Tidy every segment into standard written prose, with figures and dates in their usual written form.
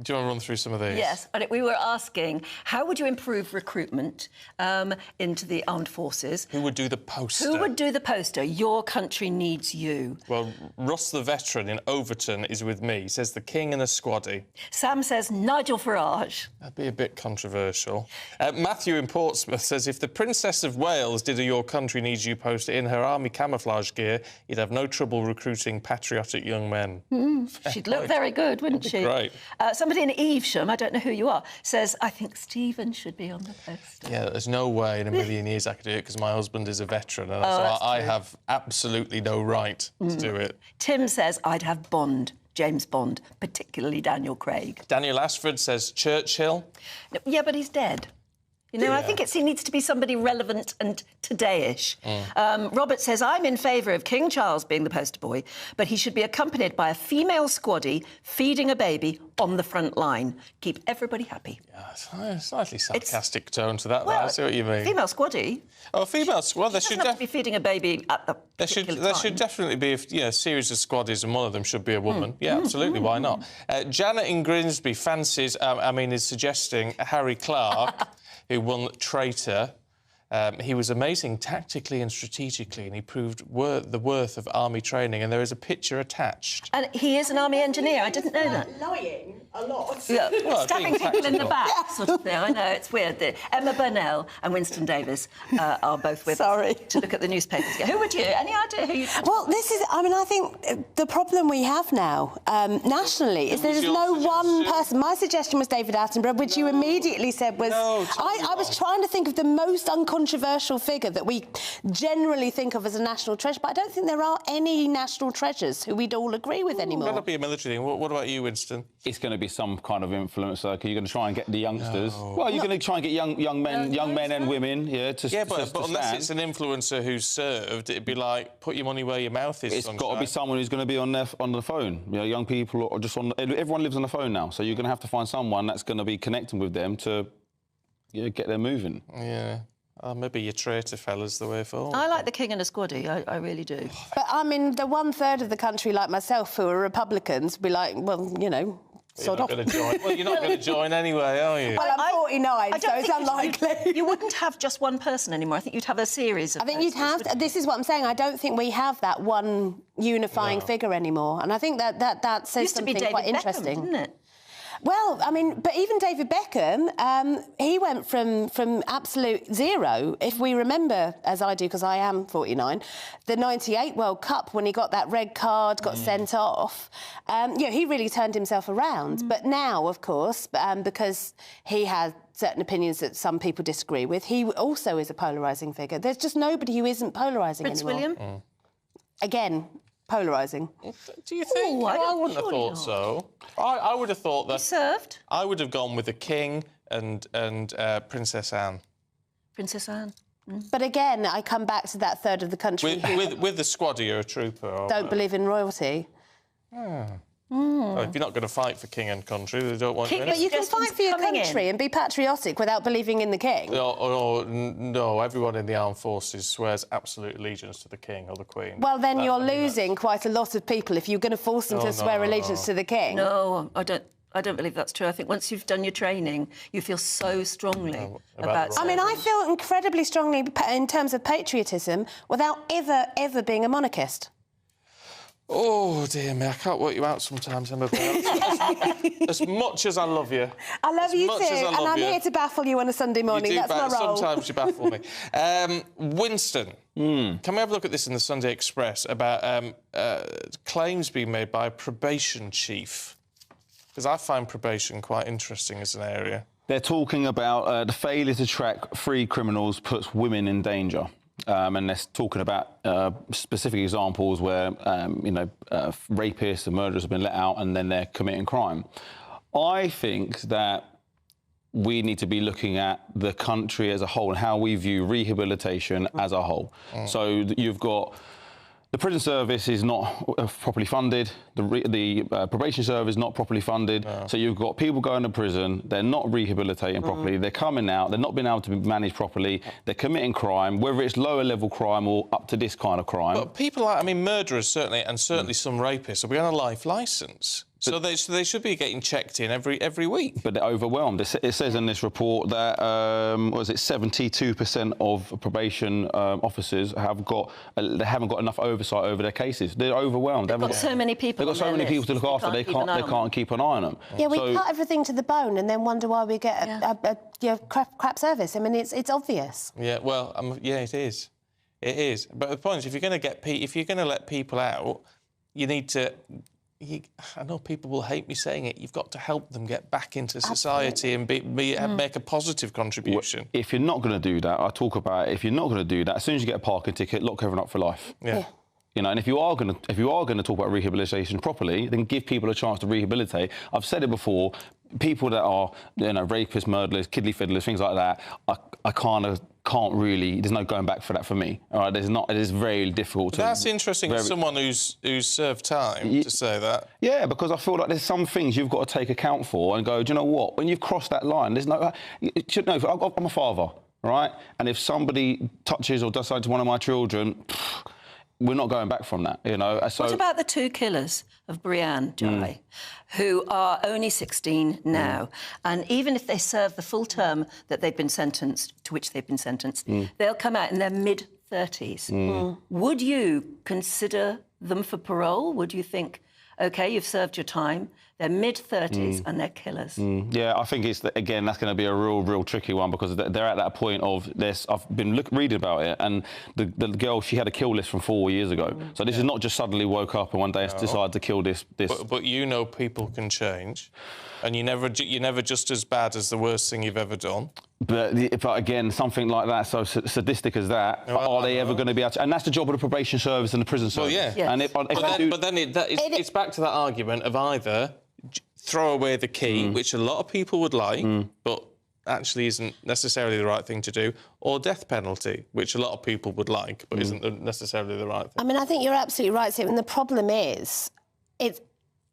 Do you want to run through some of these? Yes, and we were asking, how would you improve recruitment into the armed forces? Who would do the poster? Who would do the poster? Your country needs you. Well, Russ the veteran in Overton is with me. He says the King and a squaddy. Sam says Nigel Farage. That'd be a bit controversial. Matthew in Portsmouth says if the Princess of Wales did a Your Country Needs You poster in her army camouflage gear, you'd have no trouble recruiting patriotic young men. She'd look very good, wouldn't she? Right. Somebody in Evesham, I don't know who you are, says, I think Stephen should be on the poster. Yeah, there's no way in a million years I could do it because my husband is a veteran and so I have absolutely no right to do it. Tim says, I'd have Bond, James Bond, particularly Daniel Craig. Daniel Ashford says Churchill. Yeah, but he's dead. You know, I think he needs to be somebody relevant and today-ish. Robert says, I'm in favour of King Charles being the poster boy, but he should be accompanied by a female squaddy feeding a baby on the front line. Keep everybody happy. Yeah, slightly sarcastic tone to that. Well, I see what you mean. Female squaddy. Oh, female squad. They should be feeding a baby at the There should definitely be a series of squaddies, and one of them should be a woman. Yeah, absolutely. Why not? Janet in Grimsby fancies. Is suggesting Harry Clark. Who won Traitor. He was amazing tactically and strategically, and he proved the worth of army training, and there is a picture attached. And he is an army engineer, I didn't know that. Lying a lot. Yeah, well, stabbing people in the back, sort of thing. I know, it's weird. Emma Burnell and Winston Davis are both with us to look at the newspapers. Who would you? Any idea who you'd... Well, this is... I think the problem we have now, nationally, is there's no one person... My suggestion was David Attenborough, which you immediately said was... No, I was trying to think of the most uncontroversial figure that we generally think of as a national treasure, but I don't think there are any national treasures who we'd all agree with anymore. That'll be a military thing. What about you, Winston? It's going to be some kind of influencer. You're going to try and get the youngsters. No. Well, you're going to try and get young men and women, but unless it's an influencer who's served, it'd be like put your money where your mouth is. It's got to be someone who's going to be on the phone. You know, young people are just on. Everyone lives on the phone now, so you're going to have to find someone that's going to be connecting with them to, get them moving. Yeah. Maybe your traitor fella's the way forward. I like the King and a squaddy, I really do. But, the 1/3 of the country, like myself, who are Republicans, be like, well, sod off. Well, you're not going to join anyway, are you? Well, I'm 49, so it's unlikely. You wouldn't have just one person anymore. I think you'd have a series of you'd have... This is what I'm saying. I don't think we have that one unifying figure anymore. And I think that says something quite interesting. Didn't it? Well, but even David Beckham, he went from absolute zero. If we remember, as I do, because I am 49, the '98 World Cup, when he got that red card, got sent off, he really turned himself around. But now, of course, because he has certain opinions that some people disagree with, he also is a polarising figure. There's just nobody who isn't polarising anymore. Prince William? Again, polarising. Do you think? I wouldn't have thought so. I would have thought that... He served? I would have gone with the King and Princess Anne. Princess Anne. But again, I come back to that third of the country with the squaddy or a trooper. Don't believe in royalty. Well, if you're not going to fight for king and country, they don't want you. But you can fight for your country and be patriotic without believing in the king. No, everyone in the armed forces swears absolute allegiance to the king or the queen. Well, then you're losing quite a lot of people if you're going to force them to swear allegiance to the king. No, I don't believe that's true. I think once you've done your training, you feel so strongly about I mean, I feel incredibly strongly in terms of patriotism without ever being a monarchist. Oh, dear me, I can't work you out sometimes, Emma. As much as I love you. I love you too, and I'm here to baffle you on a Sunday morning. That's my role. Sometimes you baffle me. Winston, can we have a look at this in the Sunday Express about claims being made by a probation chief? Because I find probation quite interesting as an area. They're talking about the failure to track free criminals puts women in danger. And they're talking about specific examples where, rapists and murderers have been let out and then they're committing crime. I think that we need to be looking at the country as a whole and how we view rehabilitation as a whole. So you've got... The prison service is not properly funded. The probation service is not properly funded. So you've got people going to prison. They're not rehabilitating properly. They're coming out. They're not being able to be managed properly. They're committing crime, whether it's lower level crime or up to this kind of crime. But people murderers certainly, and certainly some rapists, will be on a life licence. So they should be getting checked in every week. But they're overwhelmed. It says in this report that 72% of probation officers they haven't got enough oversight over their cases. They're overwhelmed. They've got so many people. They've got so many people to look after. They can't keep an eye on them. Yeah, we cut everything to the bone and then wonder why we get a crap service. I mean, it's obvious. Yeah, well, yeah, it is. It is. But the point is, if you're going to let people out, you need to. I know people will hate me saying it. You've got to help them get back into society and make a positive contribution. Well, if you're not going to do that, I talk about if you're not going to do that, as soon as you get a parking ticket, lock everyone up for life. Yeah. You know, and if you are going to talk about rehabilitation properly, then give people a chance to rehabilitate. I've said it before. People that are, rapists, murderers, kiddly fiddlers, things like that, I can't really. There's no going back for that for me. All right, it is very difficult. That's interesting. As someone who's served time to say that. Yeah, because I feel like there's some things you've got to take account for and go. Do you know what? When you've crossed that line, there's no. I'm a father, right? And if somebody touches or does something to one of my children. We're not going back from that, So what about the two killers of Brianne Jai, who are only 16 now, and even if they serve the full term that they've been sentenced, to which they've been sentenced, they'll come out in their mid-30s. Would you consider them for parole? Would you think, OK, you've served your time, they're mid-30s and they're killers? Yeah, I think that's going to be a real tricky one because they're at that point of this. I've been reading about it, and the girl, she had a kill list from 4 years ago. So this is not just suddenly woke up and one day decided to kill this. But people can change, and you're never just as bad as the worst thing you've ever done. But again, something like that, so sadistic as that, are they ever going to be able to? And that's the job of the probation service and the prison service. Well, yeah. Yes. And it's back to that argument of either throw away the key, which a lot of people would like, but actually isn't necessarily the right thing to do, or death penalty, which a lot of people would like, but isn't necessarily the right thing. I mean, I think you're absolutely right, Steve. And the problem is,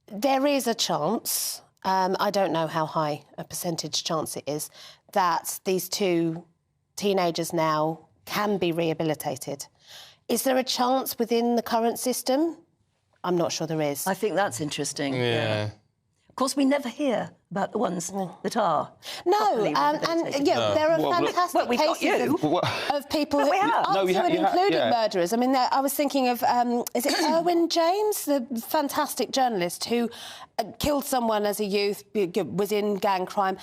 there is a chance, I don't know how high a percentage chance it is, that these two teenagers now can be rehabilitated. Is there a chance within the current system? I'm not sure there is. I think that's interesting. Yeah. Of course, we never hear about the ones that are. No, there are fantastic cases of people who including murderers. I mean, I was thinking of, is it Erwin James, the fantastic journalist who killed someone as a youth, was in gang crime,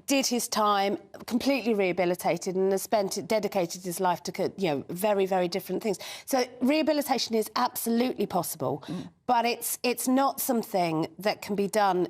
did his time, completely rehabilitated, and has dedicated his life to, very, very different things. So rehabilitation is absolutely possible, but it's not something that can be done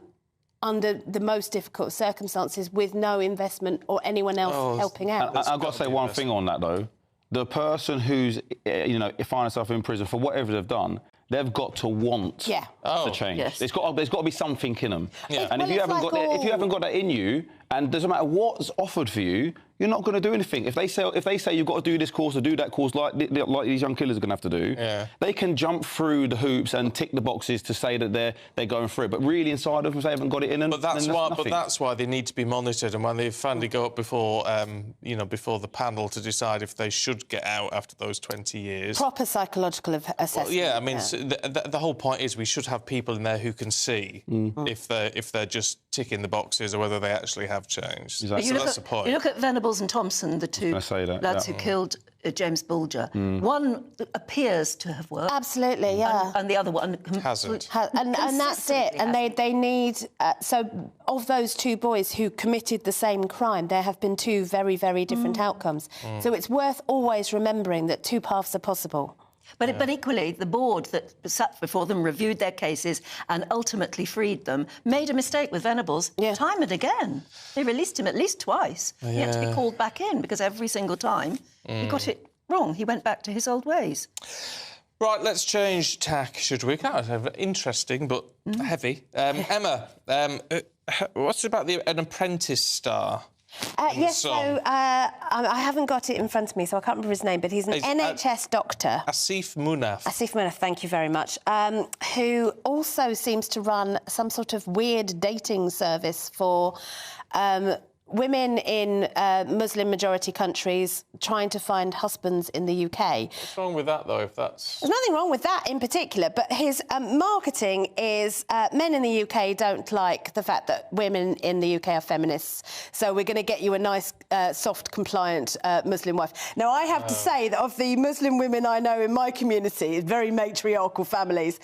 under the most difficult circumstances with no investment or anyone else helping out. I've got to say one thing on that, though. The person who's, finding themselves in prison for whatever they've done, they've got to want to change. Yes. There's got to be something in them. Yeah. And if you haven't got that in you, and it doesn't matter what's offered for you, you're not going to do anything. If they say you've got to do this course or do that course like these young killers are going to have to do, they can jump through the hoops and tick the boxes to say that they're going through it. But really inside of them, they haven't got it in them. But that's why they need to be monitored, and when they finally go up before before the panel to decide if they should get out after those 20 years. Proper psychological assessment. Well, yeah, I mean, the whole point is we should have people in there who can see if they're just ticking the boxes or whether they actually have changed. Exactly. So that's the point. You look at Venables and Thompson, the two lads who killed James Bulger. One appears to have worked. Absolutely, yeah. And the other one hasn't. And that's it. And they need... so, of those two boys who committed the same crime, there have been two very, very different outcomes. So it's worth always remembering that two paths are possible. But equally, the board that sat before them, reviewed their cases and ultimately freed them, made a mistake with Venables time and again. They released him at least twice. He had to be called back in because every single time he got it wrong. He went back to his old ways. Right, let's change tack, should we? Kind of interesting, but heavy. Emma, what's about an Apprentice star? Yes, so I haven't got it in front of me, so I can't remember his name, but he's an NHS doctor. Asif Munaf. Asif Munaf, thank you very much, who also seems to run some sort of weird dating service for women in Muslim-majority countries trying to find husbands in the UK. What's wrong with that, though, if that's... There's nothing wrong with that in particular, but his marketing is men in the UK don't like the fact that women in the UK are feminists, so we're going to get you a nice, soft, compliant Muslim wife. Now, I have to say that of the Muslim women I know in my community, very matriarchal families,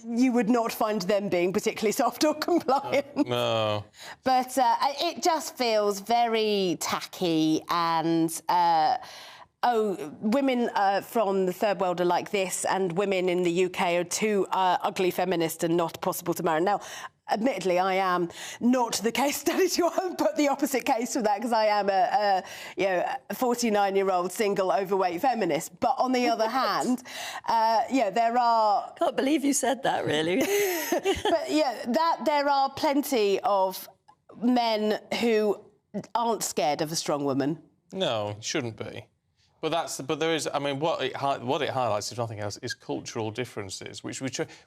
you would not find them being particularly soft or compliant. No. But it just feels very tacky and... women from the third world are like this and women in the UK are too ugly feminist and not possible to marry. Now, admittedly, I am not the case study to put the opposite case for that because I am a 49-year-old single overweight feminist. But on the other hand, there are... Can't believe you said that, really. But, there are plenty of men who aren't scared of a strong woman. No, it shouldn't be. But there is. I mean, what it highlights, if nothing else, is cultural differences, which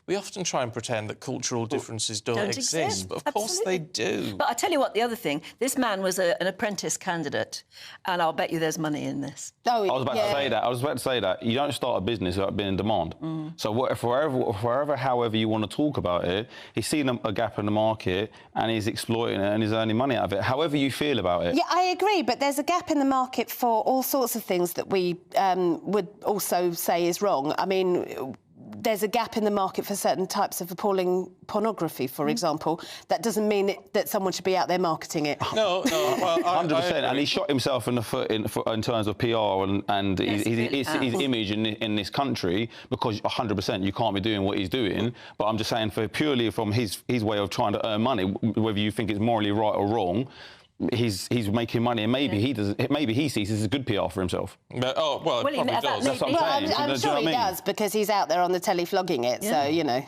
we often try and pretend that cultural differences don't exist, but of course they do. But I tell you what, the other thing, this man was an apprentice candidate, and I'll bet you there's money in this. Oh, I was about to say that. You don't start a business without being in demand. So however you want to talk about it, he's seen a gap in the market and he's exploiting it and he's earning money out of it. However you feel about it. Yeah, I agree, but there's a gap in the market for all sorts of things that we would also say is wrong. I mean, there's a gap in the market for certain types of appalling pornography, for example. That doesn't mean that someone should be out there marketing it. No, well, 100%. And he shot himself in the foot in terms of PR and his image in this country, because 100% you can't be doing what he's doing. But I'm just saying, purely from his way of trying to earn money, whether you think it's morally right or wrong, he's making money, and maybe he sees this as good PR for himself. But, he probably does. That's what I'm saying. I'm sure he does, because he's out there on the telly flogging it. So you know.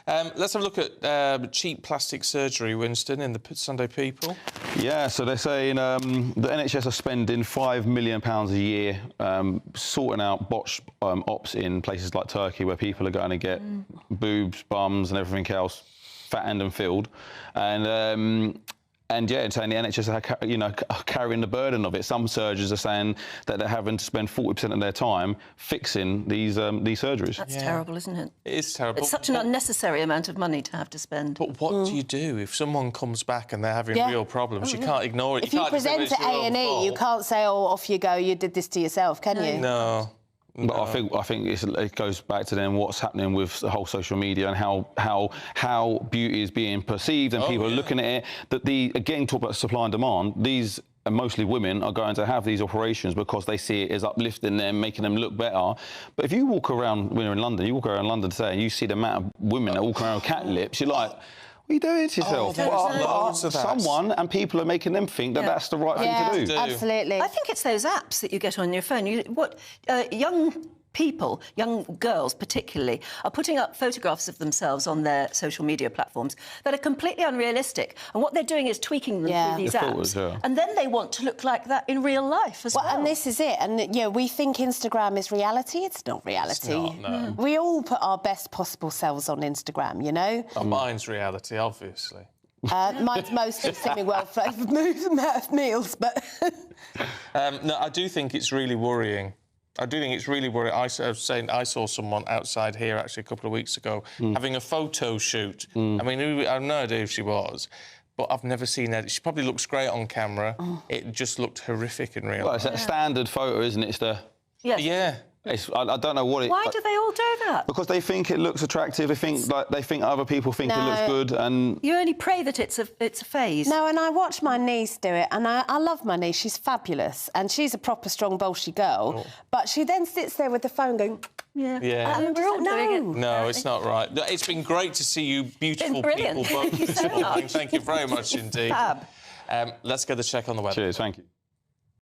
Let's have a look at cheap plastic surgery, Winston, in the Sunday People. Yeah, so they're saying the NHS are spending £5 million a year sorting out botched ops in places like Turkey, where people are going to get boobs, bums, and everything else fattened and filled, and yeah, saying the NHS are carrying the burden of it. Some surgeons are saying that they're having to spend 40% of their time fixing these surgeries. That's terrible, isn't it? It is terrible. It's such an unnecessary amount of money to have to spend. But what do you do if someone comes back and they're having real problems? You can't ignore it. If you present to A&E, you can't say, "Oh, off you go, you did this to yourself," can you? No. But I think it goes back to then what's happening with the whole social media and how beauty is being perceived and people are looking at it. That again, talk about supply and demand. These mostly women are going to have these operations because they see it as uplifting them, making them look better. But if you walk around, when you're in London, you walk around London today and you see the amount of women that walk around with cat lips, you're like, what are you doing to yourself? Loads of that. Someone and people are making them think that that's the right thing to do. Absolutely. I think it's those apps that you get on your phone. Young people, young girls particularly, are putting up photographs of themselves on their social media platforms that are completely unrealistic. And what they're doing is tweaking them through these apps. And then they want to look like that in real life as well. And this is it. And, we think Instagram is reality. It's not reality. It's not, no. We all put our best possible selves on Instagram, you know? Oh, mine's reality, obviously. Mine's mostly swimming well-flavoured meals, but... No, I do think it's really worrying. I I saw someone outside here actually a couple of weeks ago having a photo shoot. I mean, I have no idea who she was, but I've never seen her. She probably looks great on camera. It just looked horrific in real life. Well, it's that standard photo, isn't it? It's the... Yes. Yeah. I don't know what it... Why do they all do that? Because they think it looks attractive. They think other people think it looks good, and you only pray that it's a phase. No, and I watch my niece do it, and I love my niece. She's fabulous, and she's a proper strong, bolshy girl. But she then sits there with the phone going, Yeah. We're all doing it. No, it's not right. It's been great to see you beautiful people both this morning. Thank you very much indeed. Fab. Let's get the check on the web. Cheers, thank you.